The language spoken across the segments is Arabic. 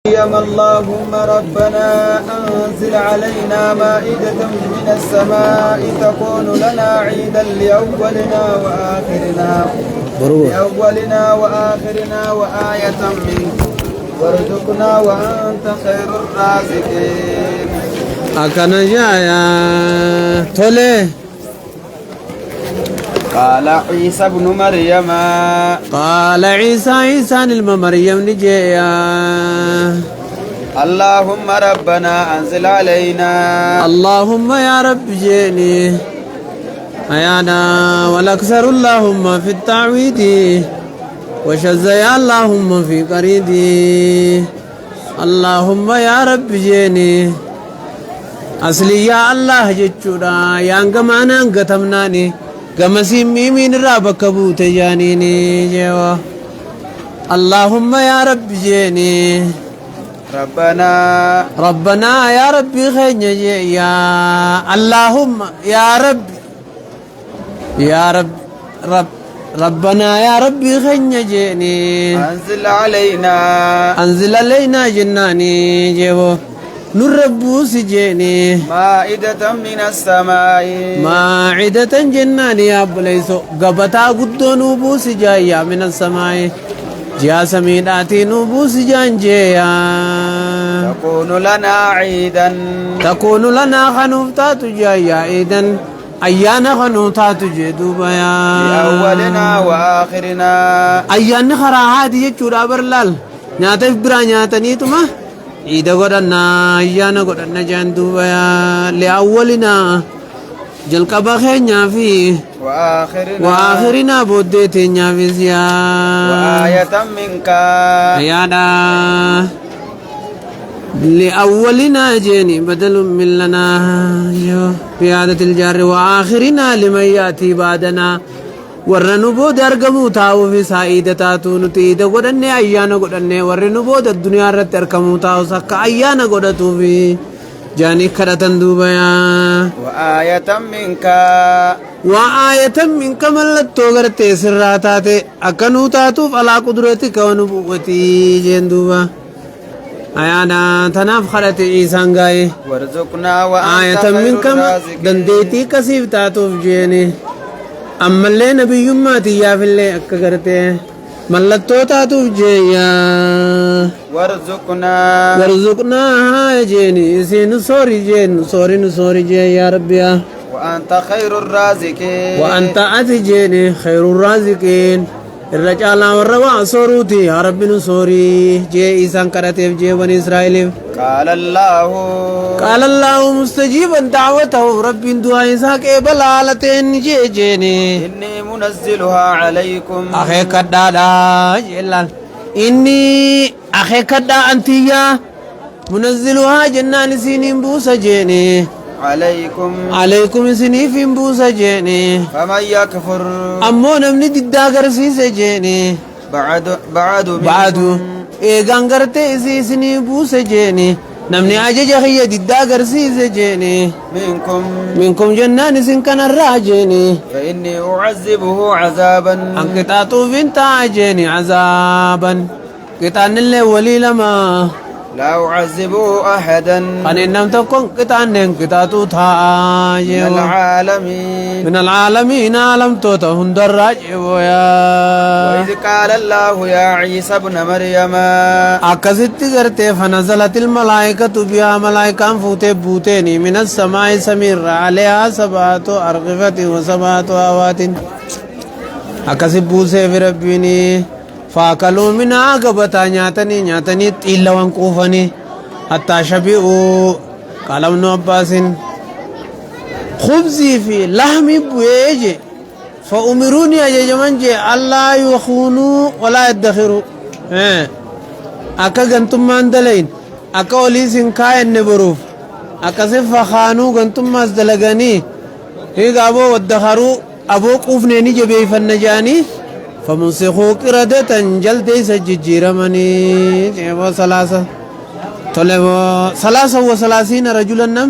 اللهم ربنا أنزل علينا مائدة من السماء تكون لنا عيدا لأولنا وآخرنا وآية منك وارزقنا وأنت خير الرازقين. أكن جايا تولي. قال عيسى ابن مريم عيسى مريم نجيا اللهم ربنا أنزل علينا اللهم يا رب جيني أيانا والأكثر اللهم في التعويد وشز يا اللهم في قريدي اللهم يا رب جيني أصلي يا الله جتشورا يانغمانا انغتمناني قمسين ميمين رابك بوت جانيني جوا اللهم يا رب جيني ربنا يا ربي خيني يا اللهم يا رب ربنا يا ربي خيني جيني أنزل علينا جناني جوا نربو سجيني مائدة من السماء مائدة جناني يا بليسو قبتا قدو نوبو سجايا من السماء جا سميناتي نوبو سجان جيا تكون لنا خنوفتات جايا عيدا أيانا خنوفتات جدوبا يا لأولنا وآخرنا أيانا خراهات يجورا برلال ناتف برا ناتنيتما عيدا قدنا أيانا قدنا جاندوبا يا لأولنا جلقبا خينيا فيه وآخرنا بوديتنا في زيا وآية منك أيانا لأولنا جيني بدل من لنا في عادة الجار وآخرنا لمن يأتي بعدنا ورنبو درقمو تاو في سعيدة تاتو نتيدة قدني أيانا قدني ورنبو دا الدنيا رت تركمو تاو سكا أيانا قدتو في جاني كرتن دوبايا وآية منك ملتو غرتي سراتاتي أكنو تاتو فلا قدرتك ونبوتي جين دوبا أيانا تناف خلت عيسان غاي وارزقنا وأنت آية خير منك الرازقين. دنديتي كسيف تاتو في جيني أما اللي نبي يماتي يا في اللي أكغرتي ملتو تاتو في جيا وارزقنا هاي جيني سين سوري جين سوري جي يا ربي وأنت خير الرازقين وأنت أتي جيني خير الرازقين الرجال والرواء صوروتي يا رب نصوري جي إيسان كراتيف جي بني إسرائيل قال الله مستجيبا دعوته رب دعاء إساك بلالتين جي جيني إني منزلها عليكم أخي كدادا جلال إني أخي كدا أنتيا منزلها جنان سينين بوسا جيني عليكم سنيفين بوسا جيني فمن يكفر أمو نمني دداغر سيسا جيني بعد إيغان غرتي سيسني بوسا جيني نمني عجج خي دداغر سيسا جيني منكم جنان سنكن الراجيني فإني أعذبه عذابا أنكتاتو فينتا جيني عذابا كتان اللي ولي لما لا أعذبه أحدا أن إنم تكون كتان كتاتو تا من العالمين عالم توتا هندر راجبويا وإذ قال الله يا عيسى ابن مريم أكست غرتي فنزلت الملائكة بها ملائكة فوتي بوتيني من السماء سمير عليها سبعة أرغفة وسبعة آوات أكست بوسي في ربيني فاكلوا منها قبطا نياتني إلا وانقوفني حتى شبئوا قال ابن عباس خبزي في لحم بويجي فأمروني أججمان جي الله يخونوا ولا يدخروا أكا غنتم ماندلين أكا وليسين كاين نبروف أكا سفا خانو غنتم مازدلغاني هيغ أبو ودخروا أبو قوفني نجبي فالنجاني فمنسخوا قردة جلدي سججيرمني ثلاثة وثلاثين رجلا نم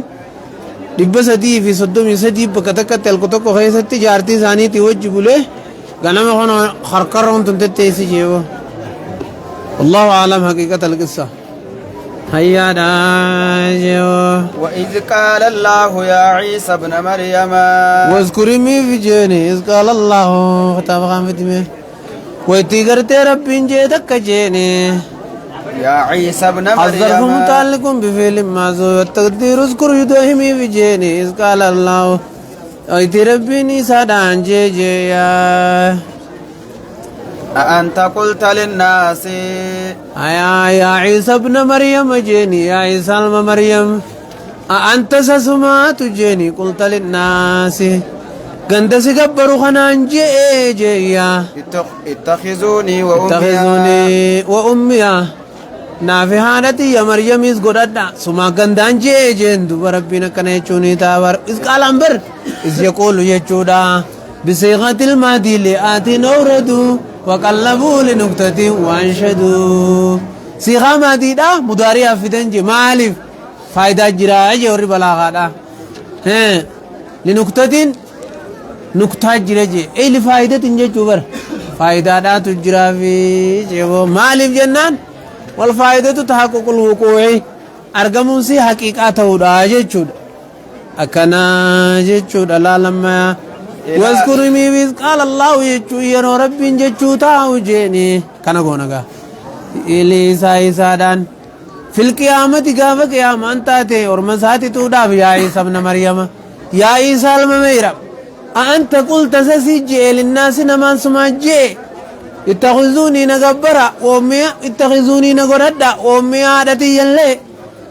دب سدي في صدوم سدي بكتك تلقتك خيست جارتي ثاني توجب له غنم خرقرهم تنتتيسي جيبه والله أعلم حقيقة القصة هيا داجو وإذ قال الله يا عيسى ابن مريم واذكر مي في جيني إذ قال الله خطاب خامتمي ويتي ربي جيتك جيني يا عيسى ابن الظرف مريم متعلق بفعل معذوف التقدير اذكر يدوهمي في جيني إذ قال الله ويتي ربي نيسا دان جي يا أأنت قلت للناس يا عيسى ابن مريم جيني يا عيسى ابن مريم أنت سسمات جيني قلت للناس قند سكبروا خنان جي يا اتخذوني وأمي اتخذوني وأمي نافي هانتي يا مريم إذ قدرنا سما قندان جين دوب ربنا كان يجوني تابر إذ قال أمبر إذ يقول يجودا بصيغة الماضي لآتي نوردو وقلبوا لنكتة وانشدوا صيغة ماضي دا مضارع أفدان جي مالف فايدة جراء جوري بلاغة دا لنكتة نكتة جراء أي لفايدة تنجي جبر فايدة دا تجرى في جيبو مالف جنان والفائدة تحقق الوقوع أرقمون سي حقيقة تودا جيشود أكنا جيشود لا لما واذكر مي قال الله يجو ينو ربي جيشو تاو جيني كنا قونغا إلي سايسادان في القيامة قافة قيامة انتاتي ورمساتي تودا يا عيسى ابن مريم يا عيسى المميرا أنت قلت سسجي للناس نمان سما جي اتخذوني نغبرا وامي اتخذوني نغردا وامي عادتي يلي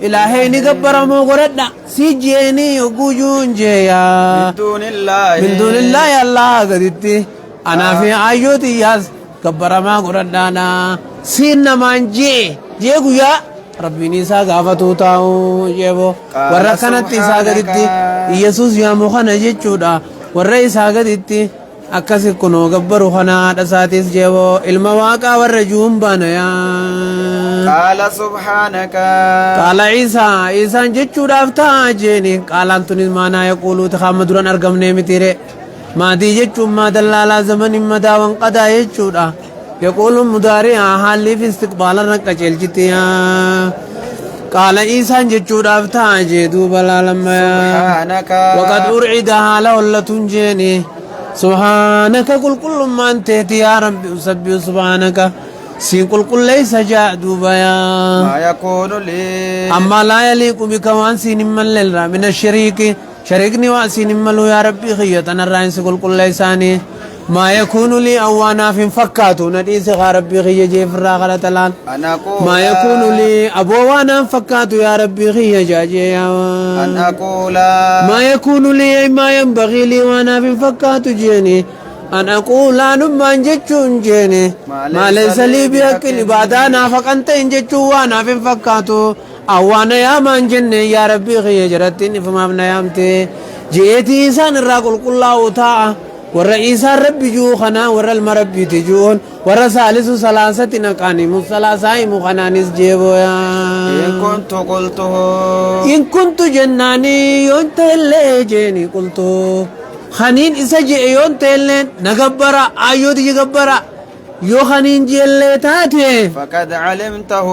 إلهي نغبرا مو غردا سيجيني وقوجون جيا من دون الله يا الله قدتي أنا في عيوتي ياس غبرا ما غردانا سين من جيغو يا ربي نيسا غافتو تاو جيبو وركنت إسا قدتي يسوس يا مخانا جيچودا ورئيسا قدتي أكاسي كنو غبرو خنا دساتيس جيبو المواقع والرجوم بانيا قال سبحانك قال عيسى جيتشو دافتا جيني قال أنتوني مانا يقولو تخامدران أرقم نيمتيري ما دي جيتشو ما دلالا زمن مدى وانقدا جيتشو دا يقول مداري حالي في استقبال رنكا جلجتيا قال عيسى جيتشو دافتا جيدو بلا لما سبحانك وقد أرعدها لولا تنجيني سبحانك قل كل ما انت يا ربي أسبح سبحانك سين قل ليس جاء دوبايا ما يكون لي أما لا يليق بك وان سين من من الشريك شريكني واسين ملو يا ربي خيتنا الرئيس قل ليساني ما يكون لي أوانا في فكاتو نديس ربي خي جيف الراغلة تلال ما يكون لي أبوانا فكاتو يا ربي خي جاجي أن أقول ما يكون لي ما ينبغي لي وانا في فكاتو جيني أن أقول نمان جتشون جيني ما ليس لي بأكل بعدانا فقنت جتشو وانا في فكاتو أوانا يا من جني يا ربي خي جرتني فما ابن يامتي جيتي سان الراقل كل الله تعالى والرئيس ربي جو خنا ور المربي تجون ور ثالث ثلاثه نقاني مثلاثاي مخنانيس جيبو يا إن كنت جناني يونت اللي جيني قلت خنين إسجي يونت اللي نغبرا أيود يغبرا يو خنين جيلي تاتي فقد علمته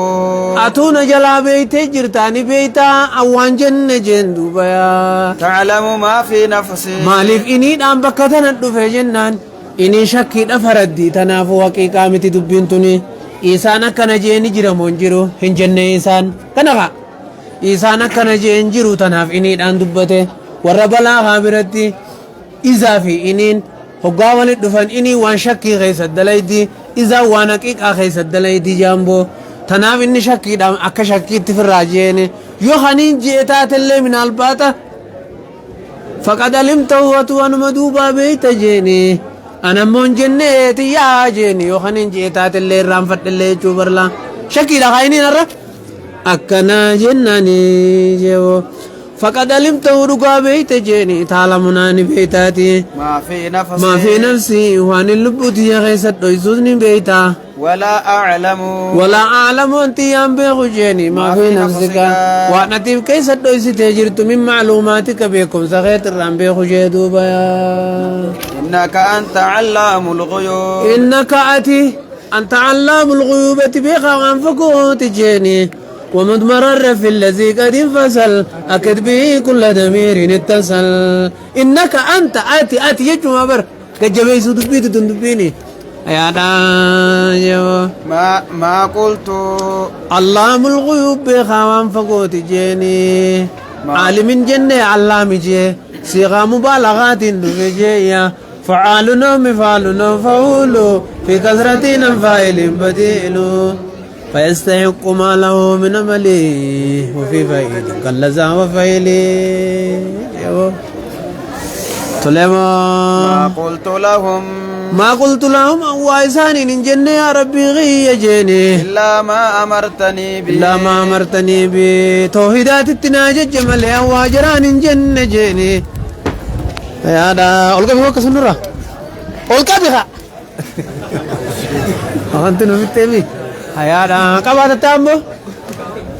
أتونا جلا بيتي جرتاني بيتا أوان جن جن دوبايا تعلم ما في نفسي مالف إني دام بكتنا دفع جنان إني شكي دفردي تنافو حقيقة متي دبينتوني إيسانا كان جيني جرمون جرو هنجن إيسان كنفا إيسانا كان جين جرو تناف إني دام دبته وربلا غابرتي إذا في إنين هقاولت دفن إني وان شكي غيس الدلايدي إذا وانكيك أخيس الدلايدي جامبو تناف إني شكي دام أكا شكي تفراجيني يو خنين جيتات اللي من الباتا فقد علمته وتوان مدوبا بيت جيني أنا من جنيتي يا جيني يو خنين جيتات اللي رامفت اللي جوبرلا شكي دا خايني نرى أكنا جناني جيو فقد علمته رقا بيت جيني تعلمناني بيتاتي ما في نفسي وان اللبوتي يا غيست ويسوسني بيتا ولا أعلم أنت يام بيخو جيني ما في نفسك وانا تيب كيست ويسي تجرت من معلوماتك بيكم سخيت الرام بيخو جيدو بيا إنك أنت علام الغيوب إنك أتي أنت علام الغيوب بيخا وانفكو تجيني ومضمرر في الذي قد انفصل أكد به كل ضمير اتصل إنك أنت آتي يجمع بر كجبي سدبيت تندبيني يا دايو ما قلت علام الغيوب بخوان فقوت جيني عالم جنة علام جي صيغة مبالغات دفجية فعالنا مفعلنا فعول في كثرة فاعل بديل فيستحق ما له من عمله وفي فائد كاللزا وفعله ما قلت لهم ما قلت لهم وإسان إن جنة يا ربي غي جيني إلا ما أمرتني به توحيدات التناجة جمال يا واجران إن جنة جيني يا دا أولك بيوك سنورا أولك بيها أنت نمت تبي يا دا كبار تامو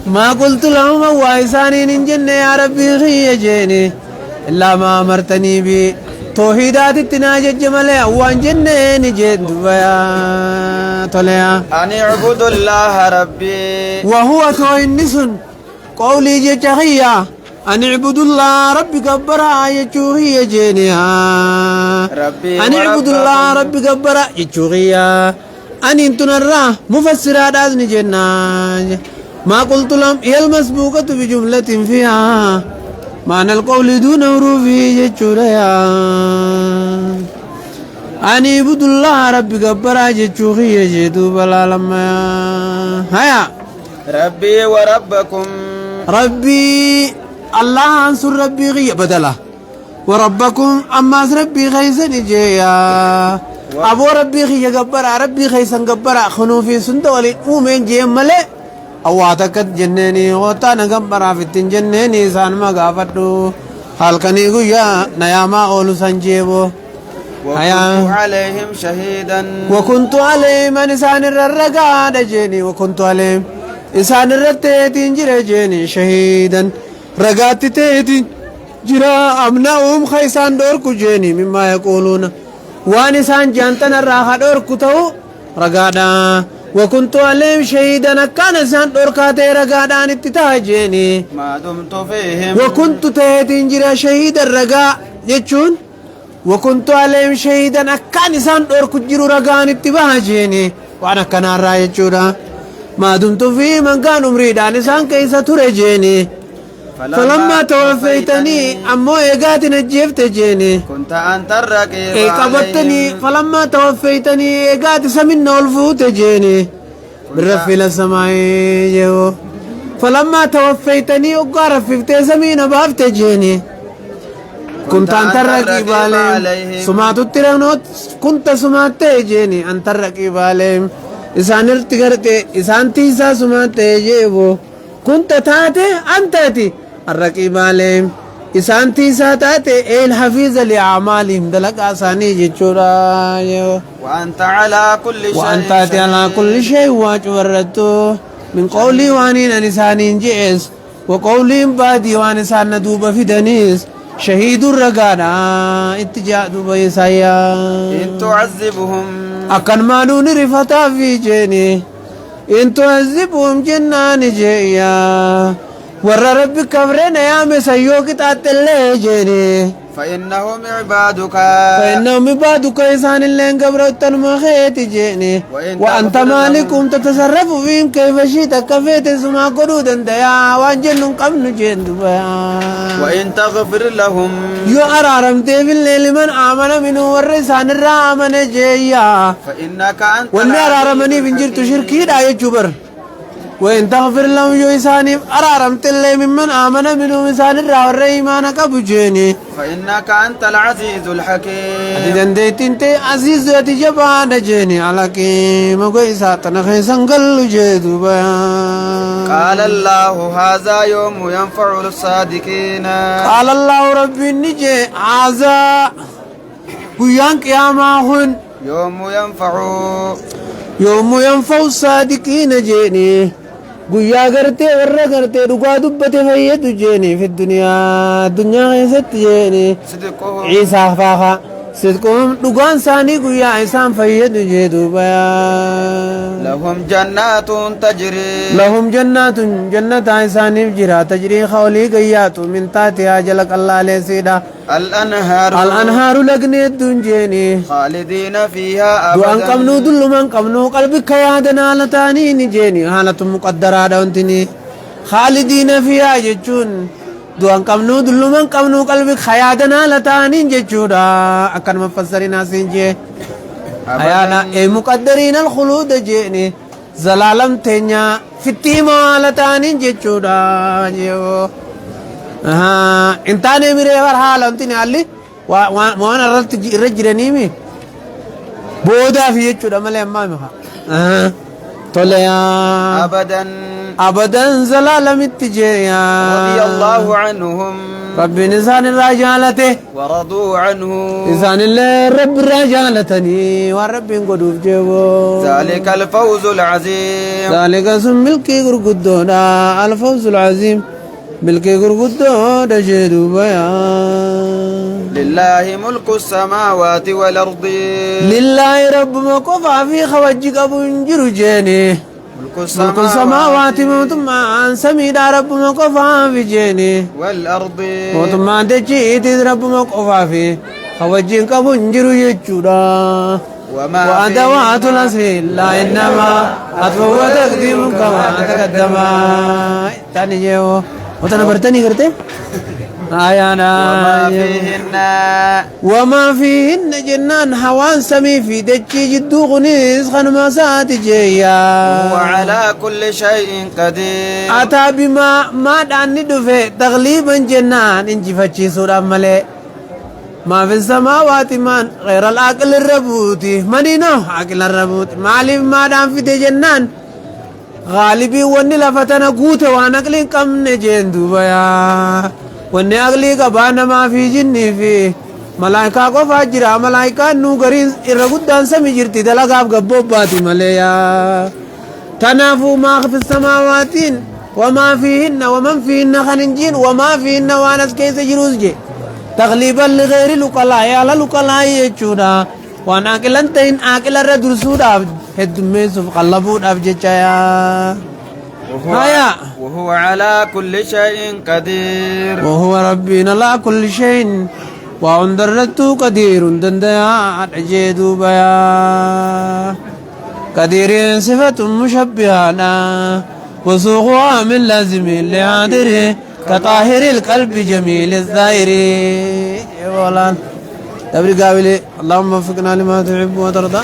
ما قلت لهم وإسان إن جنة يا ربي غي جيني إلا ما أمرتني به توحيدات التناجة جمال وان جنة نجد ويا طلع أن اعبدوا الله ربي وهو توينس قولي جتخيا أن اعبدوا الله ربي كبرا يجوهي جينيا ربي أن اعبدوا الله ربي كبرا يجوهيا أن انتنرى مفسرات أذن جنة ما قلت لهم هي المسبوقة بجملة فيها معنى القول دون حروفه جتشوريا أن اعبدوا الله ربي كبرا جتشوهي جيتو بلا لما هيا ربي وربكم ربي الله انصر ربي غي بدلا وربكم أما ربي خيسن جيا أبو ربي خي كبرا ربي خيسن كبرا خنو في سندولي أومين جيم ملئ أواتكت جنني وطانا كبرا في التنجنني سان ما غافتو halkanii guyyaa nayaamaa oolu san jeebo وكنت عليهم شهيدا وكنت عليهم إسان الرقا دجيني وكنت عليهم إسان الرتيتين جرى جيني شهيدا رقات تيتين جرى أمناهم خيسان دوركو جيني مما يقولون وان إسان جانتنا الراحة دوركو تو رقادا وكنت عليهم شهيدا كان إسان دوركاتي رقادا نتتاجيني ما دمت فيهم وكنت تيتين جرى شهيدا رقا يجون وكنت عليهم شهيدا أكان إسان دوركو جرو رقان اتباجيني وانا كان الرأي جورا ما دمت فيه من كانوا مريدان إسان كيسا ترجيني فلما توفيتني أمو إيقات نجيفت جيني كنت أنت الرقيب قبضتني فلما توفيتني إيقات سمن والفوت جيني بالرفي للسماء جيو فلما توفيتني أقار ففتي سمين بافت جيني كنت أنت الرقيب عليهم سمعت الترغنوت كنت سمعت جيني أنت الرقيب عليهم إسان التقرتي إسان تيسا سمعت جيبو كنت تاتي أنتاتي الرقيب عليهم إسان تيسا تاتي إيه الحفيظ لأعمالهم دلق آساني جيشورا وأنت على كل شيء وأنت تاتي على كل شيء واجوردتو من قولي وانين أنسانين جيس وقولي بادي وانسان ندوب في دنيس شهيد الرقانا اتجاه دوبا يسايا إن تعذبهم أكن ما نون رفتا في جيني إن تعذبهم جنان جيا ور ربك كبرنا يا مسيوك تاتلي جيني فإنهم عبادك فإنهم عبادك إسان اللين قبرتن مخيت جيني وأنت مالكم تتصرف فيهم كيف شئت كفيت سما قدودا ديا وانجن قبل جين دبيا وإن تغفر لهم يو أرارم في الليل من آمن منه والرسان الرامن جيا فإنك أنت واللي أرارمني بنجر تشركي لا يجبر وإن تغفر لهم يو إساني أرارم تلي ممن آمن منه إسان الرا والرئيمان كبجيني فإنك أنت العزيز الحكيم أدن ديتين تي عزيز يتجبان جيني على كيم وقيساتنا خيسان قلو جيدو بيان قال الله هذا يوم ينفع الصادقين قال الله ربي نجي عزا قيان قياماهن يوم ينفع الصادقين جيني قيا غرتي ورّا غرتي دقا دبتي فيدو جيني في الدنيا خيست جيني صدقهم عيسى فاخا صدقهم دقان ثاني قويا إسان فيد جدوبا لهم جنات تجري لهم جنات جنة إسان جرا تجري خولي قيات من تحتها جلك الله لسيدا الأنهار لقني الدنجيني خالدين فيها دوان أبدا قمنو دل من قمنو قلبك يادنا لتاني نجيني حالة مقدرة دونتني خالدين فيها جتشون دوان قمنو دل من قمنو قلبك يادنا لتاني جتشودا أكن مفسرين سنجي أيانا أي مقدرين الخلود جيني زلالم تنيا فتيما لتاني جتشودا جيو انتاني ميري ورحالة انتني علي وانا رجرني مي بودا في يجود أمالي أمامي طليا أبدا زلالم التجيا رضي الله عنهم ربي نسان الرجالته ورضوا عنه نسان الله رب الرجالتني ورب قدوف جيبو ذلك الفوز العظيم ذلك اسم ملكي قرقدونا الفوز العظيم ملكي قرقدو دجدو بيا لله ملك السماوات والأرض لله رب مقفى في خوجك أبو انجر جيني ملك السماوات موتما عن سميدا رب مقفى في جيني والأرض موتما تجيت رب مقفى في خوجك أبو انجر يجودا وأدوات الأصل لا إنما أطفو تقديم كما تقدم تاني جيو وتنا برتني کرتے آيانا وما فيهن جنان حوان سمي في دجي جدو غنيس خنماسات جيا وعلى كل شيء قدير أتا بما ما دعني دفع تغليبا جنان انجي فتشي سورة ملي ما في السماوات من غير العقل الربوتي منينو عقل الربوتي معلم ما دام في جنان غالبي وني لفتنا قوت وانا اقلي كم نجين دوبايا وني اقلي كبانا ما في جني في ملائكة کو فاجرا ملائكة نو غرين ارغد دان سمي جرتي دلغاب غبوب باتي مليا تنافو ما في السماوات وما فيهن ومن فيهن خننجين وما فيهن وانس كيس جروز جي تغليبا لغير لقلاء على لقلاء يجودا وانا اقلنتين اقل الردر سودا هدمي سوف قلبون أبجيشايا وهو على كل شيء قدير وهو ربنا على كل شيء وعندرته قدير دنديا عجيدو بيا قدير صفة مشبهانا وسوقها من لازم لعادره كطاهر القلب جميل الظاهر والله تبري قابلي اللهم وفقنا لما تحب وترضى